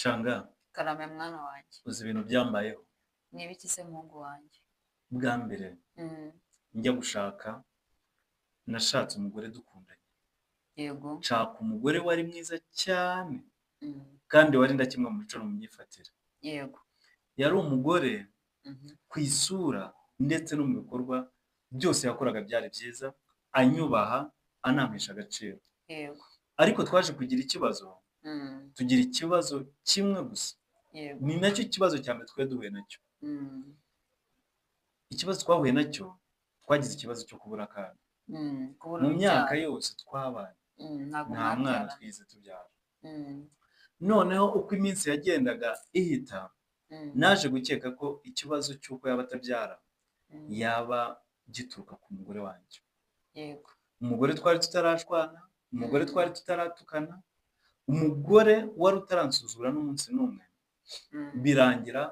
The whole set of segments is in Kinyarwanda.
Shanga karame mwana wanjye. uzi ibintu byambayeho. Ni ibiki se muhungu wanjye? Bwa mbere njya gushaka nashatse umugore dukundanye. Yego. Nshaka umugore wari mwiza cyane kandi wari ndakimwe mu mico no mu myifatire. Yego. Yari umugore ku isura ndetse no mu bikorwa byose yakoraga byari byiza, anyubaha, anampesha agaciro. Yego. Ariko twaje kugira ikibazo, tugira ikibazo kimwe gusa. Yego. Ni nacyo kibazo cya mbere twari duhuye nacyo. Ikibazo twahuye nacyo, twagize ikibazo cyo kubura akana. Mu myaka yose twabaye nta mwana twize tubyara. Noneho uko iminsi yagendaga ihita, naje gukeka ko ikibazo cy'uko yaba atabyara yaba gituruka ku mugore wanjye. Yego. Umugore twari tutarashwana, umugore twari tutaratukana, umugore wari utaransuzura n'umunsi n'umwe. Birangira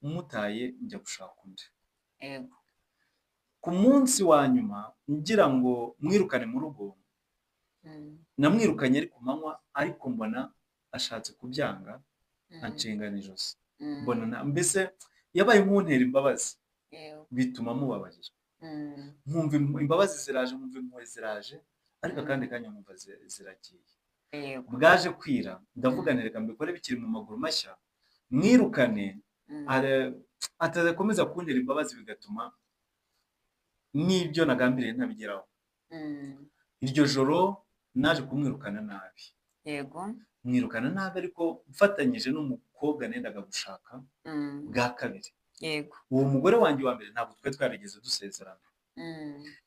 mutaye njya gushaka undi. Yego. Ku munsi wa nyuma ngira ngo mwirukane mu rugo, namwirukanye ari ku manywa, ariko mbona ashatse kubyanga, anshingana ijosi. Mbona mbese yabaye nk'untera imbabazi, bituma mubabarira. Nkumva imbabazi ziraje, nkumva impuhwe ziraje, ariko akandi kanya nkumva ziragiye. Bwaje kwira, ndavuga nti reka mbikore bikiri mu maguru mashya, mwirukane atazakomeza kuntera imbabazi, bigatuma n'ibyo nagambiriye ntabigeraho. Iryo joro naje kumwirukana nabi. Yego. Mwirukana nabi ariko mfatanyije n'umukobwa nendaga gushaka bwa kabiri. Yego. Uwo mugore wanjye wa mbere ntabwo twari twarigeze dusezerana.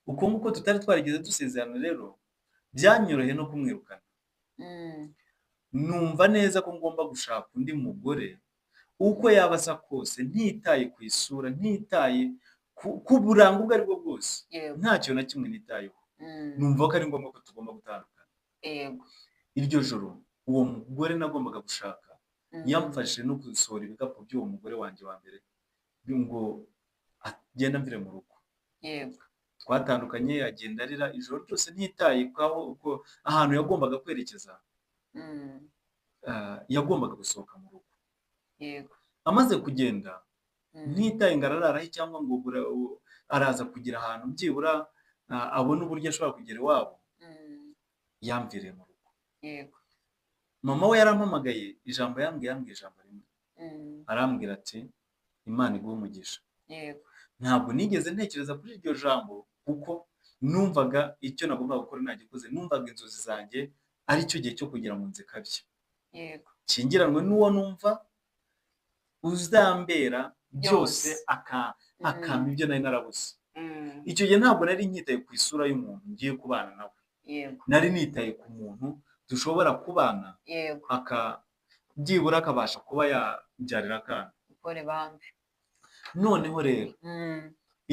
Uko nguko tutari twarigeze dusezerana rero, byanyoroheye no kumwirukana. Numva neza ko ngomba gushaka undi mugore uko yaba asa kose, ntitaye ku isura, ntitaye ku buranga ubwo aribwo bwose, nta kintu na kimwe nitayeho. Numva ko ari ngombwa ko tugomba gutandukana. Iryo joro uwo mugore nagombaga gushaka yamfashije no gusohora ibikapu by'uwo mugore wanjye wa mbere ngo agenda mvire mu rugo. Twatandukanye, agenda arira ijoro ryose, ntitaye ko ahantu yagombaga kwerekeza, yagombaga gusohoka mu rugo. Amaze kugenda, ntitaye ngo arararaho cyangwa ngo araza kugira ahantu byibura abona uburyo ashobora kugera iwabo, yamviriye mu rugo. Mama we yarampamagaye, ijambo yambwiye ijambo rimwe. Arambwira ati Imana iguhe umugisha. Ntabwo nigeze ntekereza kuri iryo jambo, kuko numvaga icyo nagombaga gukora nagikoze. Numvaga inzozi zanjye ari cyo gihe cyo kugira ngo nzikabye, kingiranwe n'uwo numva uzambera byose, akampa ibyo nari narabuze. Icyo gihe ntabwo nari nyitaye ku isura y'umuntu ngiye kubana nawe, nari nitaye ku muntu dushobora kubana, byibura akabasha kuba yabyarira akana. Noneho rero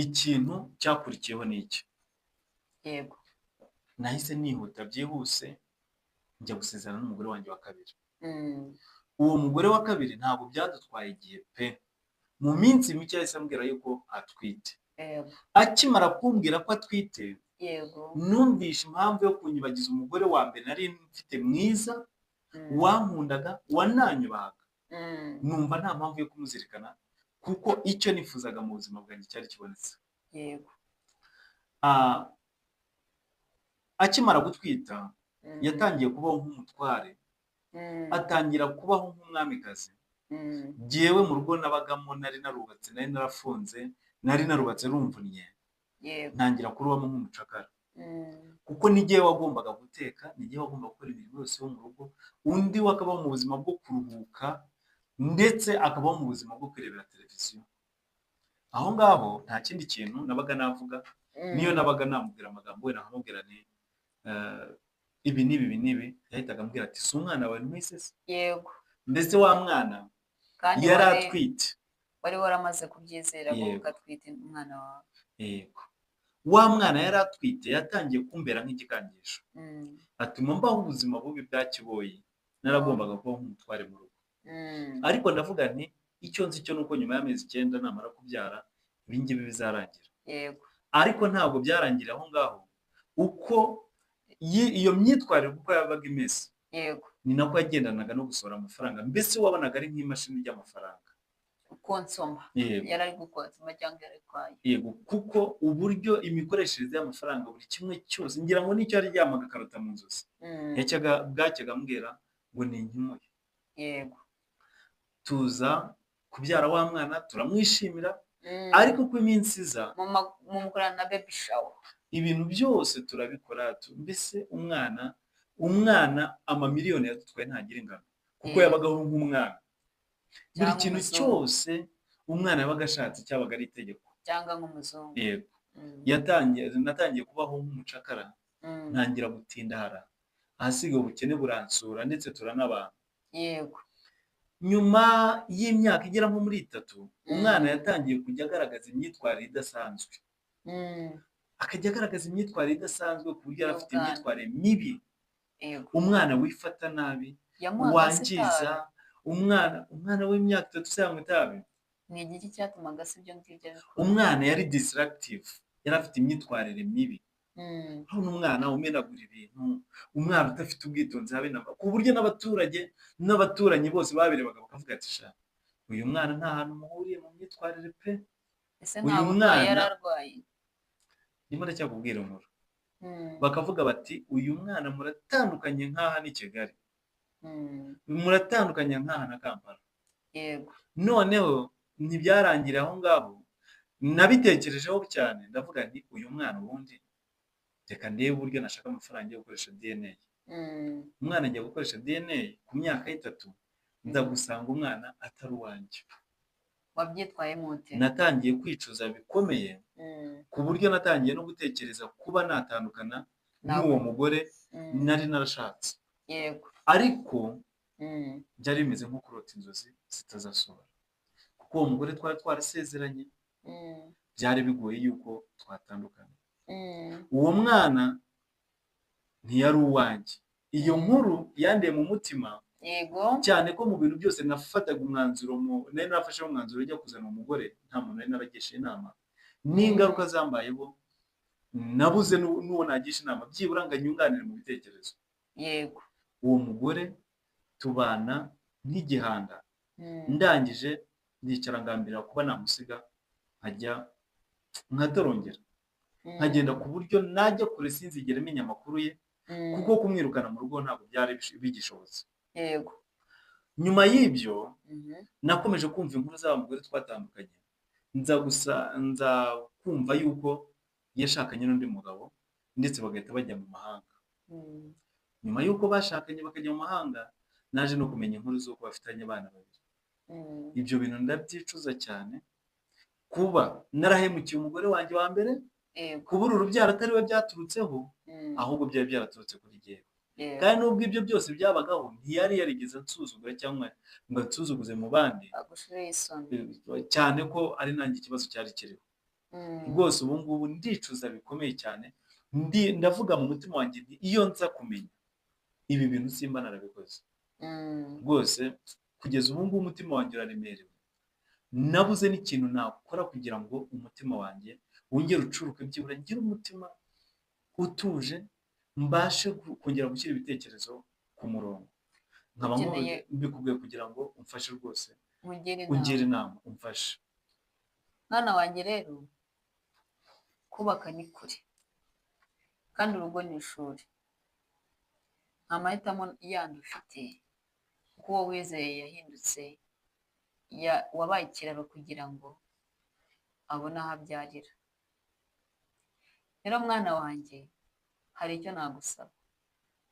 ikintu cyakurikiyeho ni iki. Nahise nihuta byihuse njya gusezerana n'umugore wanjye wa kabiri. Uwo mugore wa kabiri ntabwo byadutwaye igihe pe, mu minsi mike yahise ambwira yuko atwite. Akimara kumbwira ko atwite, numvishe impamvu yo kunyibagiza umugore wa mbere nari mfite mwiza, wankundaga, wananyubahaga. Numva nta mpamvu yo kumuzirikana, kuko icyo nifuzaga mu buzima bwanjye cyari kibonetse. Akimara gutwita, yatangiye kubaho nk'umutware, atangira kubaho nk'umwamikazi. Jyewe mu rugo nabagamo nari narubatse, nari narafunze, nari narubatse rumvunnye, ntangira kurubamo nk'umucakara. Kuko ni jyewe wagombaga guteka, ni jyewe wagombaga gukora imirimo yose yo mu rugo, undi we akabaho mu buzima bwo kuruhuka, ndetse akabaho mu buzima bwo kwirebera televiziyo. Aho ngaho nta kindi kintu nabaga navuga, niyo nabaga namubwira amagambo we nakamubwira nti ibi n'ibi, yahitaga ambwira ati si umwana wawe ntwise se? Mbese wa mwana yari atwite, wari waramaze kubyizera ko ugatwita umwana wawe. Yego, wa mwana yari atwite yatangiye kumbera nk'igikangisho, atuma mbaho ubuzima bubi bwa kiboyi. Naragombaga kubaho nk'umutware mu rugo. Ariko ndavuga nti icyo nzi cyo nuko nyuma y'amezi 9 namara kubyara ibingibi bizarangira. Ariko ntabwo byarangiriye aho ngaho, uko iyo myitwarire uko yabaga imeze, yego ni nako yagendanaga no gusohora amafaranga, mbese wabonaga ari nk'imashini ry'amafaranga. konsoma Yego. yari ari gukonsoma cyangwa yari atwaye. Yego, kuko uburyo imikoreshereze y'amafaranga buri kimwe cyose ngira ngo nicyo yaryamaga akarota mu nzozi. Bwacyaga ambwira ngo ni inkimuye. Yego. Tuza kubyara wa mwana turamwishimira, ariko uko iminsi iza mukorana na baby shower, ibintu byose turabikora, mbese umwana amamiliyoni yadutwaye ntagira ingano, kuko yabagaho nk'umwana. Buri kintu cyose umwana yabaga ashatse cyabaga ari itegeko, cyangwa nk'umuzungu. Yego. Natangiye kubaho nk'umucakara, ntangira gutindahara, ahasiga ubukene buransura ndetse turanabana. Yego. Nyuma y'imyaka igera nko muri 3, umwana yatangiye kujya agaragaza imyitwarire idasanzwe. Akajya agaragaza imyitwarire idasanzwe ku buryo yari afite imyitwarire mibi. Umwana wifata nabi, wangiza, umwana w'imyaka 3 usanga itabi. Ni igiki cyatumaga se ibyo ngibyo bikora? Umwana yari distractive, yari afite imyitwarire mibi. Aho umwana umenagura ibintu, umwana udafite ubwitonzi habe namba, ku buryo n'abaturanyi bose babirebaga bakavuga ati sha, uyu mwana nta hantu muhuriye mu myitwarire pe. Ese nta burwayi yari arwaye? Ndimo ndacyakubwira inkuru. Bakavuga bati uyu mwana muratandukanye nk'aha ni Kigali, muratandukanye nk'aha na Kampala. Yego. Noneho ntibyarangiriye aho ngaho, nabitekerejeho cyane ndavuga nti uyu mwana ubundi reka ndebe uburyo nashaka amafaranga yo gukoresha DNA. Umwana agiye gukoresha DNA ku myaka 3, nza gusanga umwana atari uwanjye. Wabyitwaye mute? Natangiye kwicuza bikomeye, ku buryo natangiye no gutekereza kuba natandukana n'uwo mugore nari narashatse. Yego. Ariko byari bimeze nko kurota inzozi zitazasohora, kuko uwo mugore twari twarasezeranye, byari bigoye yuko twatandukana. Uwo mwana ntiyari uwanjye. Iyo nkuru yandeye mu mutima. Yego. Cyane ko mu bintu byose nafataga umwanzuro, nari nafashe umwanzuro ujya kuzana umugore, nta muntu nari naragisha inama. N'ingaruka zambayeho nabuze n'uwo nagisha inama, byibura ngo anyunganire mu bitekerezo. Yego. Uwo mugore tubana nk'igihanda. Ndangije ndicara ngambira kuba namusiga nkajya nkatorongera, nkagenda ku buryo najya kure sinzigera menya amakuru ye, kuko kumwirukana mu rugo ntabwo byari bigishobotse. Yego. Nyuma y'ibyo nakomeje kumva inkuru z'abamugore twatandukanye, nza kumva yuko yashakanye n'undi mugabo ndetse bagahita bajya mu mahanga. Nyuma y'uko bashakanye bakajya mu mahanga, naje no kumenya inkuru z'uko bafitanye abana 2. Ibyo bintu ndabyicuza cyane, kuba narahemukiye umugore wanjye wa mbere, kubura urubyaro atari we byaturutseho, ahubwo byari byaraturutse kuri jyewe. Kandi nubwo ibyo byose byabagaho, ntiyari yarigeze ansuzugura cyangwa ngo ansuzuguze mu bandi, cyane ko ari nanjye ikibazo cyari kiriho. Rwose ubu ngubu ndicuza bikomeye cyane, ndavuga mu mutima wanjye nti iyo nza kumenya ibi bintu simba narabikoze. Rwose kugeza ubu ngubu umutima wanjye uraremerewe, nabuze n'ikintu nakora kugira ngo umutima wanjye wongere ucuruke, byibura ngire umutima utuje, mbashe kongera gushyira ibitekerezo ku murongo. Nkaba mbikubwiye kugira ngo umfashe rwose, ungire inama, umfashe. Mwana wanjye rero, kubaka ni kure kandi urugo ni ishuri. Nta mahitamo yandi ufite, kuko uwo wizeye yahindutse, wabaye ikiraro kugira ngo abone aho abyarira. Rero mwana wanjye, hari icyo nagusaba.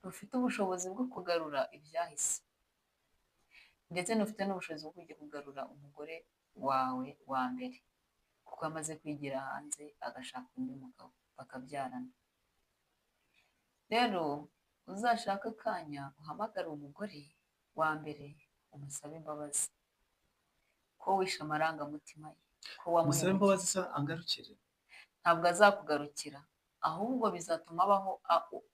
Ufite ubushobozi bwo kugarura ibyahise, ndetse n'ufite n'ubushobozi bwo kujya kugarura umugore wawe wa mbere, kuko amaze kwigira hanze agashaka undi mugabo bakabyarana. Rero uzashaka akanya uhamagara umugore wa mbere umusabe imbabazi ko wishe amarangamutima ye, ko musabe imbabazi se angarukire? Ntabwo azakugarukira, ahubwo bizatuma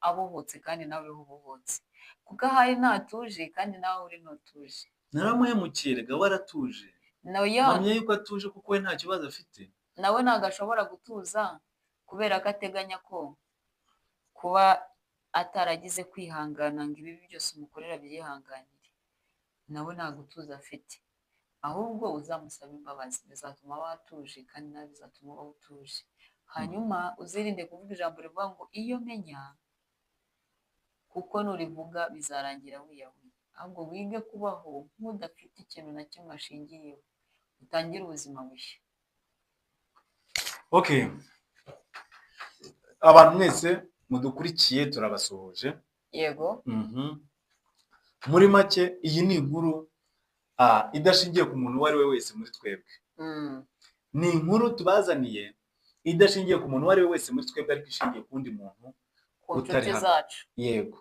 abohotse kandi nawe ubohotse, kuko ahari ntatuje kandi nawe uri ntutuje. Naramuhemukiye rega, waratuje. Mpamya yuko atuje kuko we nta kibazo afite. Nawe ntabwo ashobora gutuza kubera ko ateganya ko kuba ataragize kwihangana ngo ibibi byose umukorera byihanganire, nawe nta gutuza afite, ahubwo uzamusaba imbabazi, bizatuma aba atuje kandi nawe bizatuma uba utuje. Hanyuma uzirinde kuvuga ijambo rivuga ngo iyo menya, kuko nurivuga bizarangira wiyahuye, ahubwo wige kubaho nk'udafite ikintu na kimwe ashingiyeho, utangire ubuzima bushya. Okay, abantu mwese mudukurikiye turabasuhuje. Yego. Muri make iyi ni inkuru idashingiye ku muntu uwo ari we wese muri twebwe. Ni inkuru tubazaniye idashingiye ku muntu uwo ari we wese muri twebwe, ariko ishingiye ku wundi muntu utari hano. Yego.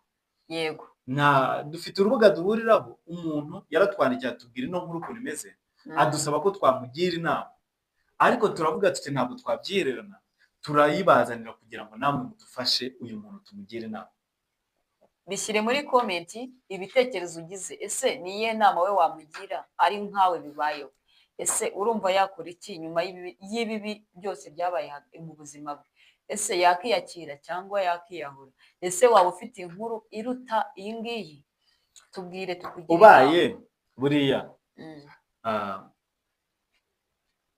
Yego. Dufite urubuga duhuriraho, umuntu yaratwandikiye atubwira ino nkuru ukuntu imeze, adusaba ko twamugira inama, ariko turavuga tuti ntabwo twabyihererana, turayibazanira kugira ngo namwe mudufashe uyu muntu tumugire inama. Bishyire muri komenti ibitekerezo ugize. Ese ni iyihe nama we wamugira ari nkawe bibayeho? Ese urumva yakora iki nyuma y'ibibi byose byabaye mu buzima bwe? Ese yakiyakira cyangwa yakiyahura? Ese waba ufite inkuru iruta iyi ngiyi? Tubwire tukugire inama. Ubaye buriya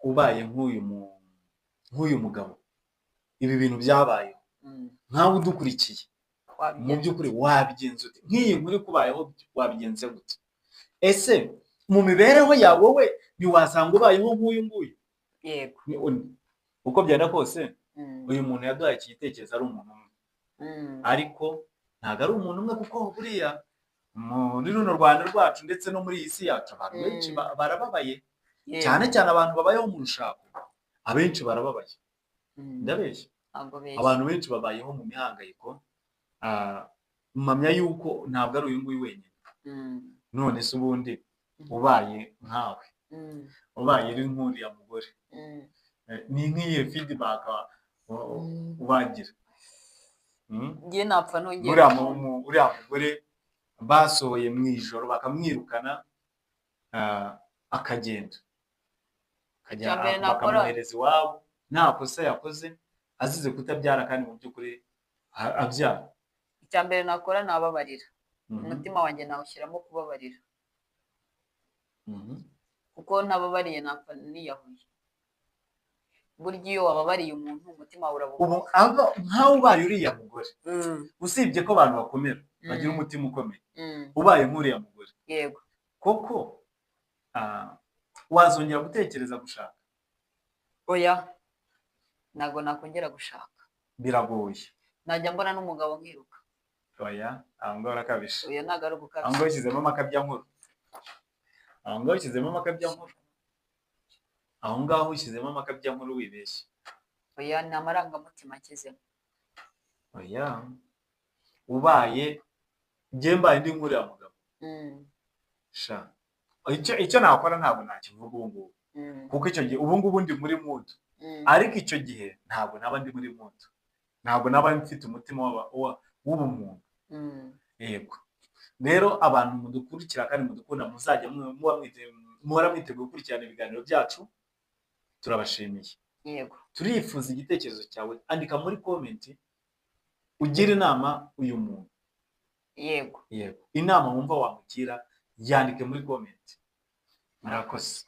ubaye nk'uyu mugabo, ibi bintu byabayeho, nkawe udukurikiye, mu by'ukuri wabigenza ute? Nk'iyi nkuru ikubayeho wabigenze gute? Ese mu mibereho yawe wowe ntiwasanga ubayeho nk'uyu nguyu? Yego. Uko byenda kose uyu muntu yaduhaye iki gitekerezo ari umuntu umwe, ariko ntabwo ari umuntu umwe, kuko buriya muri runo Rwanda rwacu ndetse no muri iyi si yacu abantu benshi barababaye, cyane cyane abantu babayeho mu rushako, abenshi barababaye. Ndabeshya? Abantu benshi babayeho mu mihangayiko, mpamya yuko ntabwo ari uyu nguyu wenyine. None se ubundi ubaye nkawe, ubaye uri nk'uriya mugore, ni nk'iyi feedback ubagira? Ngiye napfa nongera uriya mugore basohoye mu ijoro bakamwirukana, akagenda bakamuhereza iwabo nta kosa yakoze, azize kutabyara kandi mu by'ukuri abyara. Icya mbere nakora nababarira, umutima wanjye nawushyiramo kubabarira, kuko ntababariye napfa niyahuye. Burya iyo wababariye umuntu umutima urabuka. Nkawe ubaye uriya mugore, usibye ko abantu bakomera bagira umutima ukomeye, ubaye nk'uriya mugore, yego, koko wazongera gutekereza gushaka? Oya, ntabwo nakongera gushaka, biragoye. najya mbona n'umugabo nkiruka. Oya, aho ngaho urakabije. Oya, ntabwo ari ugukabije. Aho ngaho ushyizemo amakabyankuru, aho ngaho ushyizemo amakabyankuru, aho ngaho ushyizemo amakabyankuru wibeshye. Oya, ni amarangamutima akizemo. Oya, ubaye mbaye ndi nk'uriya mugabo, sha icyo nakora ntabwo nakivuga ubu ngubu, kuko icyo gihe ubu ngubu ndi muri mudu, ariko icyo gihe ntabwo naba ndi muri mudu, ntabwo naba mfite umutima w'ubumuntu. Yego. Rero abantu mudukurikira kandi mudukunda, muzajya muhora mwiteguye gukurikirana ibiganiro byacu, turabashimiye. Yego. Turifuza igitekerezo cyawe, andika muri komenti ugira inama uyu muntu. Yego. Yego. Inama wumva wamugira yandike muri komenti. Murakoze.